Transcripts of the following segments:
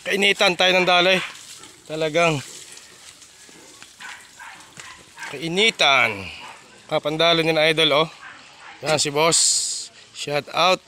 Kainitan tayo ng daloy. Talagang kainitan. Papandalo ni na idol, oh. Yan si boss. Shout out.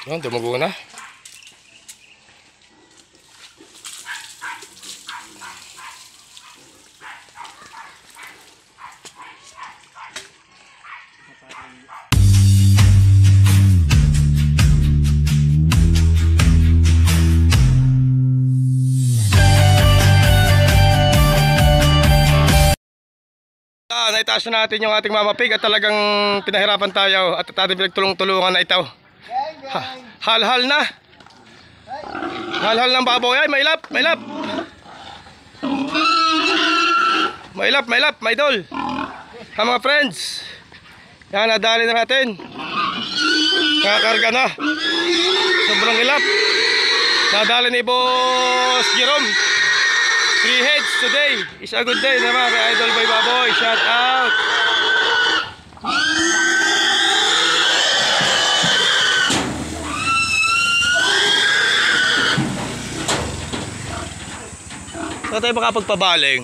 Yan, dumugo na. Naitaas na natin yung ating Mama Pig at talagang pinahirapan tayo at ating pinagtulong-tulungan na ito. Hal-hal na. Hal-hal ng baboy. Ay, mailap, mailap. Mailap, mailap, maidol. Ha mga friends. Yan, nadali na natin. Kakarga na. Sobrang ilap. Nadali ni Boss Jerome. 3 heads today. It's a good day naman kay Idol Boy Baboy. Shout out. Saan tayo makapagpabaling?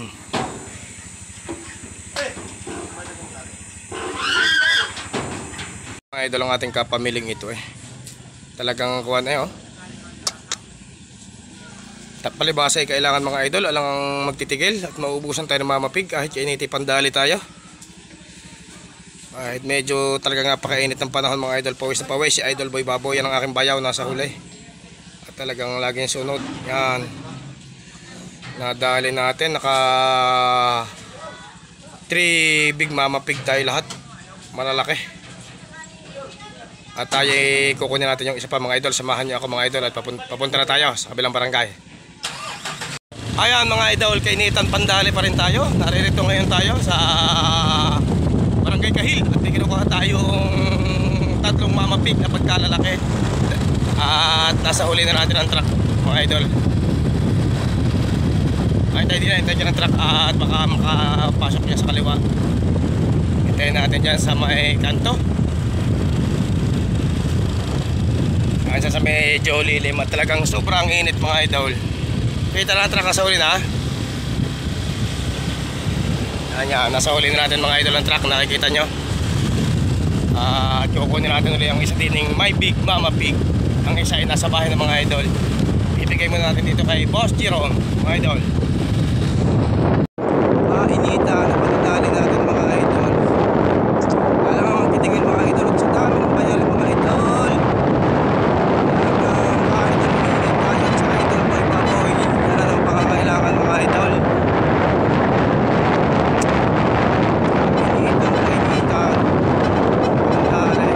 Mga idol ang ating kapamiling ito eh. Talagang kuwan eh oh. Palibasa ay kailangan mga idol alang magtitigil at mauubusan tayo ng Mama Pig kahit kainiti pandali tayo. Kahit medyo talagang napakainit ng panahon mga idol, pawis na pawis. Si Idol Boy Baboy yan ang aking bayaw nasa huli. At talagang laging sunod. Yan. Nadali natin naka 3 big Mama Pig tayo lahat. Malalaki. At tayo kukunin natin yung isa pa mga idol. Samahan niyo ako mga idol at papunta na tayo sa kabilang barangay. Ayan mga idol, kainitan pandali pa rin tayo. Naririto ngayon tayo sa Barangay Kahil at kinukuha tayong 3 Mama Pig na pagkalalaki. At nasa huli na natin ang truck mga idol. Ay tayo din na, hintayin dyan ang truck at baka makapasok niya sa kaliwa. Hintayin natin dyan sa may kanto. Ayan sa may lilim at talagang sobrang init mga idol. Kita na truck nasa huli na. Yan, nasa huli na natin mga idol ang truck, nakikita nyo. At kukunin natin ulit ang isa dining My Big Mama Pig. Ang isa ay nasa bahay ng mga idol. Ibigay muna natin dito kay Boss Jerome mga idol. Inita na patadali natin mga idol. Alam nga magtitigil mga idol sa dami ng bayal mga idol. Kailangan mga idol. Kainitan. Dali.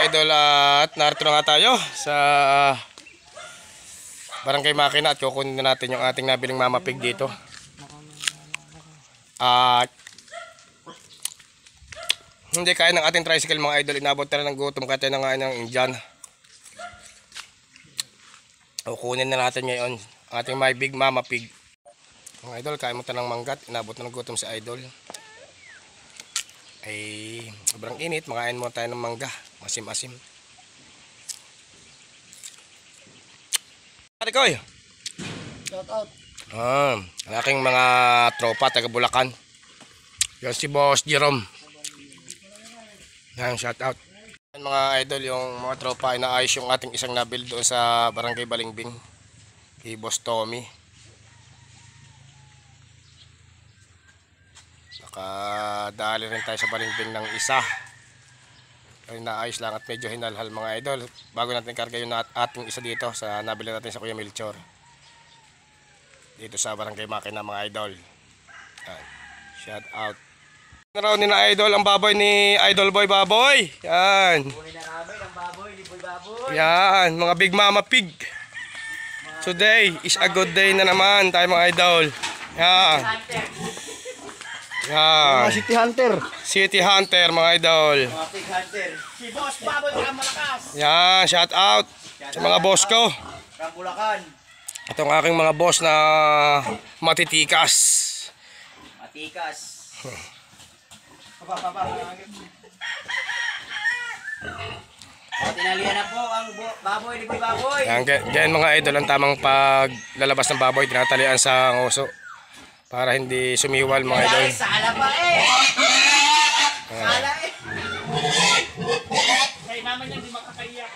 Idol at narito na nga tayo sa Barangay Makina at kukunin na natin yung ating nabiling Mama Pig dito. At hindi kaya ng ating tricycle mga idol, inabot na ng gutom kaya na nga ng Indian. Kukunin na natin ngayon ang ating My Big Mama Pig. Mga idol, kaya mo tanang manggat, inabot na ng gutom si idol. Ay sobrang init, makain mo tayo ng mangga, masim-asim. Pare Koy, shout out. Ang aking mga tropa taga Bulacan. Yan si Boss Jerome. Yan, shout out. Yan mga idol, yung mga tropa ay naayos yung ating isang nabil doon sa Barangay Balingbing kay Boss Tommy. Nakadali rin tayo sa balimbing ng isa. Ay naayos lang at medyo hinalhal mga idol. Bago natin karga yung ating isa dito sa nabili natin sa Kuya Melchor. Dito sa Barangay Makina mga idol. Yan. Shout out. Naraw ni na idol ang baboy ni Idol Boy Baboy. Yan. Kunin na namin ang baboy, liboy baboy. Yan, mga Big Mama Pig. Today is a good day na naman tayo mga idol. Yan. Yan. City Hunter. City Hunter mga idol. Mga Pig Hunter. Si Boss Baboy ang malakas. Yan, shout out sa mga boss ko. Bulacan. Itong aking mga boss na matitikas. Matikas. Tinalian na po ang baboy, liboy baboy. Yan, ganyan mga idol ang tamang paglalabas ng baboy. Tinatalian sa nguso para hindi sumiwal mga idol. Sala pa eh. Sala eh. Kaya naman yan, di makakaiyak.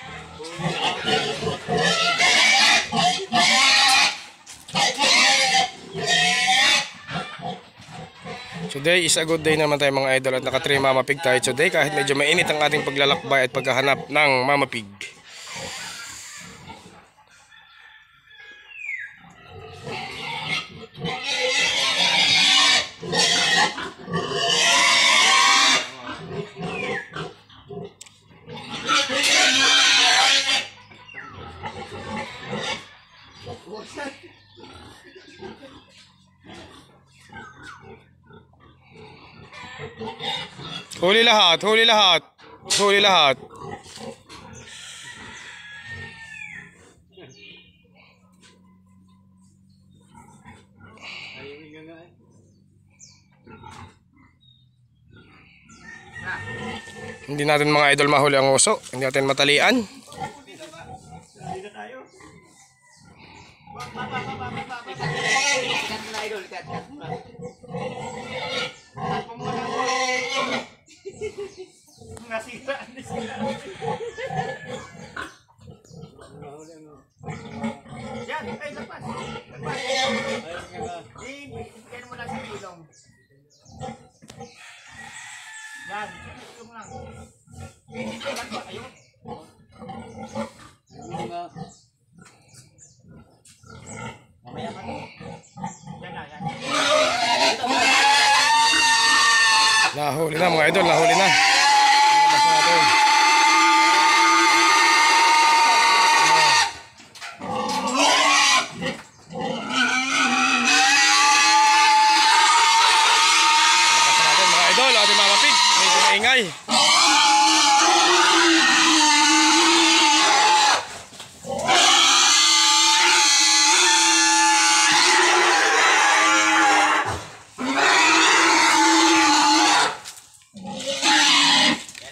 Today is a good day naman tayo mga idol at naka 3 Mama Pig tayo today kahit medyo mainit ang ating paglalakbay at paghahanap ng Mama Pig. Huli lahat, huli lahat, huli lahat. Hindi natin mga idol mahuli ang uso, hindi natin matalian. Yan, ay lapas. Yan mo lang sa tulong. Yan, tulong lang. Yan ba kayo? Mamaya pa. Yan na, yan. Nahuli na mga idol, nahuli na. Labas natin. Ating Mama Pig, medyo maingay. Yan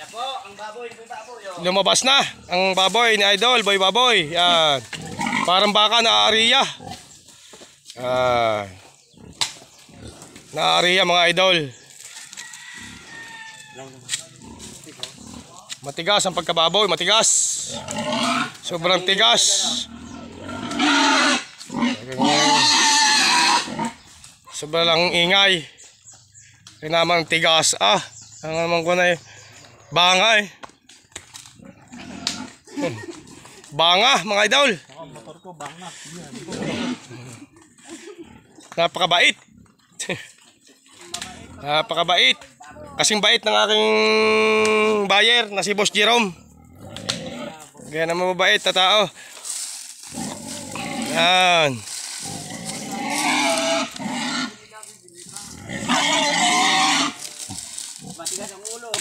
na po, ang baboy, liboy baboy. Lumabas na ang baboy ni Idol Boy Baboy. Yan. Parang baka na-aariya. Na-aariya mga idol. Matigas ang pagkababoy, matigas. Sobrang tigas. Sobrang lang ingay. Kaya naman tigas. Ang naman ko na banga eh. Banga mga idol. Motor ko, banga. Napakabait. Napakabait. Kasing bait ng aking buyer na si Boss Jerome. Kaya na mababait na tao. Yan. Matigas ang ulo.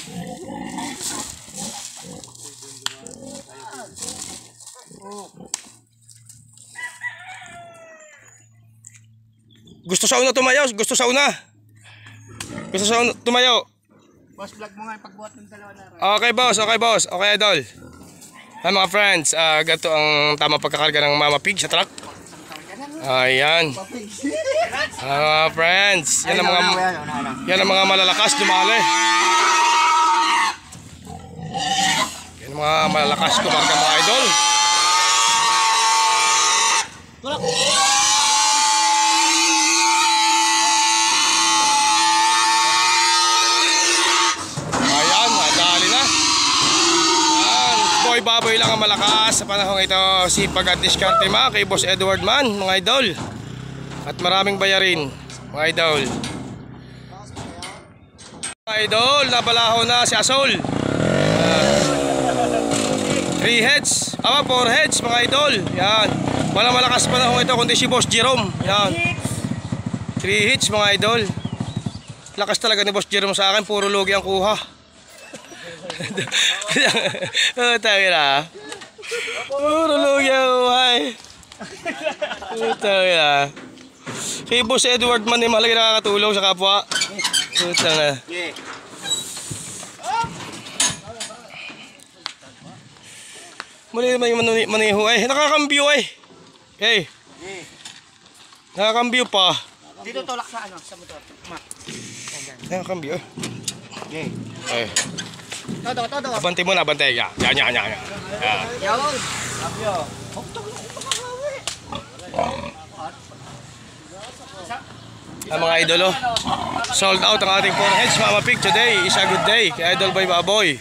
Gusto sa una tumayo, gusto sa una. Gusto sa una tumayo. Boss, vlog mo nga yung pagbuhat ng dalawa na rin. Okay boss, okay boss, okay idol. Hi mga friends, ganito ang tamang pagkakarga ng Mama Pig sa truck. Ayan. Mga friends, yan ang mga malalakas dumali. Yan ang mga malalakas kumarga mga idol. baboy lang ang malakas sa panahong ito. Sipag at diskarte kay Boss Edward man, mga idol. At maraming bayarin, mga idol. Mga idol, nabalaho na si Asol. 3 heads, 4 heads, mga idol. Yan. Walang malakas panahong ito kundi si Boss Jerome. Yan. 3 hits, mga idol. Lakas talaga ni Boss Jerome sa akin, puro logi ang kuha. Tayo na. Puro logi ang kuha. Tayo na. Si Boss Edward man ay malaki nakakatulong sa kapwa. Tayo na. Mali naman yung maniho ay. Nakakambyo ay. Okay. Nakakambyo pa. Dito tulak sa ano, sa motor. Nakakambyo. Okay. Todo. Abante mo na, abante. Yan. Yan. Yawon. Mga idolo, sold out ang ating 4 heads. Mama Pig, today is a good day kay Idol Boy Baboy.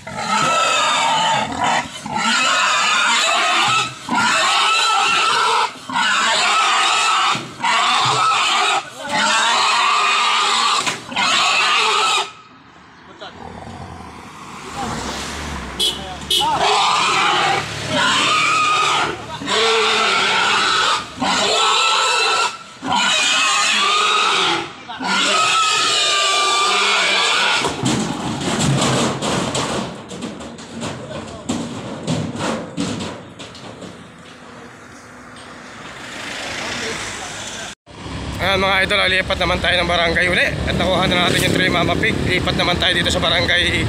Ayan mga idol, lipat naman tayo ng barangay uli. At nakuha na natin yung 3 Mama Pig. Lipat naman tayo dito sa barangay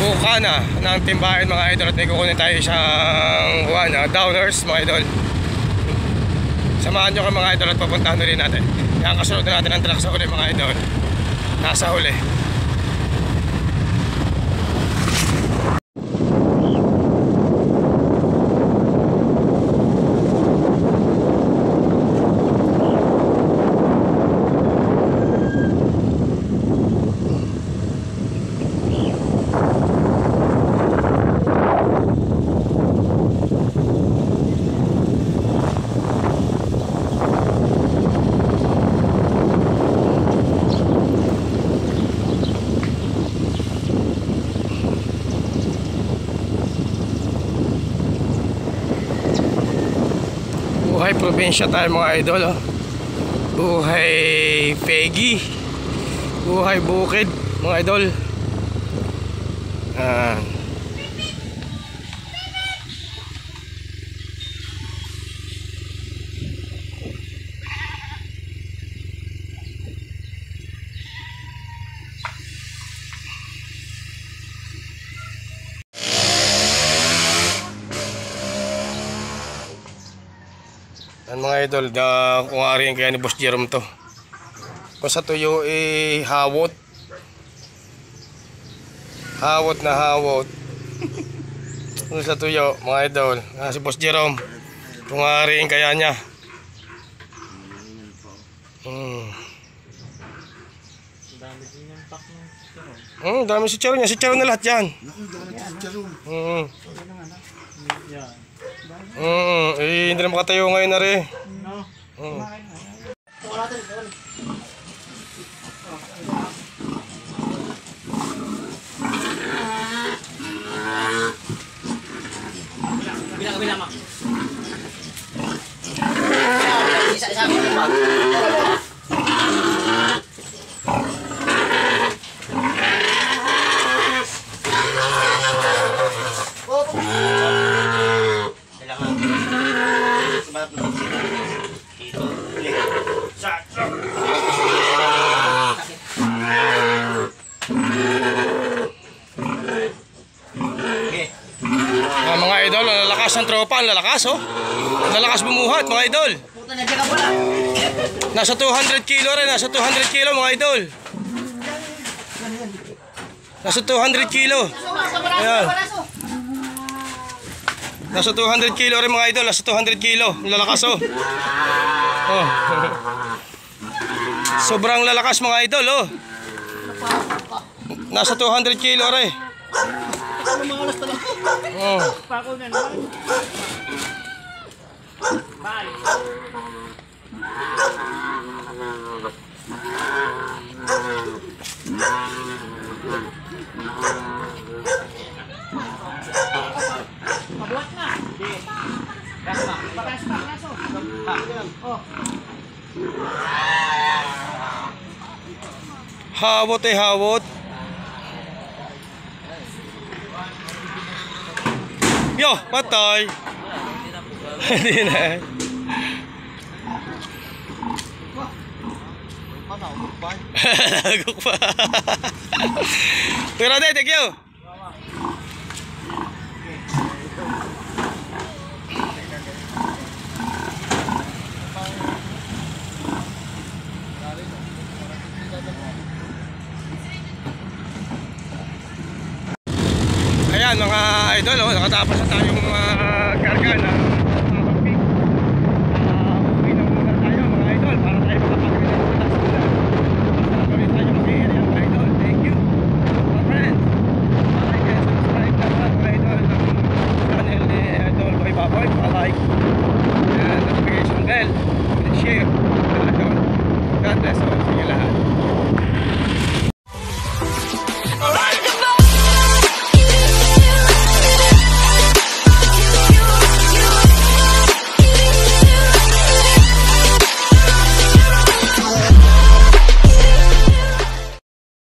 Bukana ng Timbayan mga idol. At may kukunin tayo isang downers mga idol. Samahan nyo ka mga idol at papuntahan na rin natin. Yan, kasunod na natin ang truck sa huli mga idol. Nasa huli. Buhay probinsya tayo mga idol, oh. Buhay Peggy, buhay bukid mga idol. Yan mga idol, kung ari kaya ni Boss Jerome to. Kung sa tuyo hawot. Hawot na hawot. Kung sa tuyo mga idol, si Boss Jerome. Kung ari kaya niya. Dami si Charo niya. Si Charo na lahat yan. Hindi na makatayo ngayon na rin. Bila mo. Isa. Mga idol, lalakas ang tropa, lalakas oh. Lalakas bumuhat mga idol. Nasa 200 kilo rin, nasa 200 kilo mga idol. Nasa 200 kilo. Ayan. Nasa 200 kilo rin mga idol, nasa 200 kilo. Lalakas oh. Oh. Sobrang lalakas mga idol oh. Nasa 200 kilo rin. Ano mga alas na lang? Oh. Pako na naman. Bye. Mabuhat na. Hindi. Rasma. Patas pa, raso. Oh. Hawot eh, hawot. Yo, patay. Hindi na. Lagok pa. Pero de, thank you. Ayan mga idol, nakatapos na tayong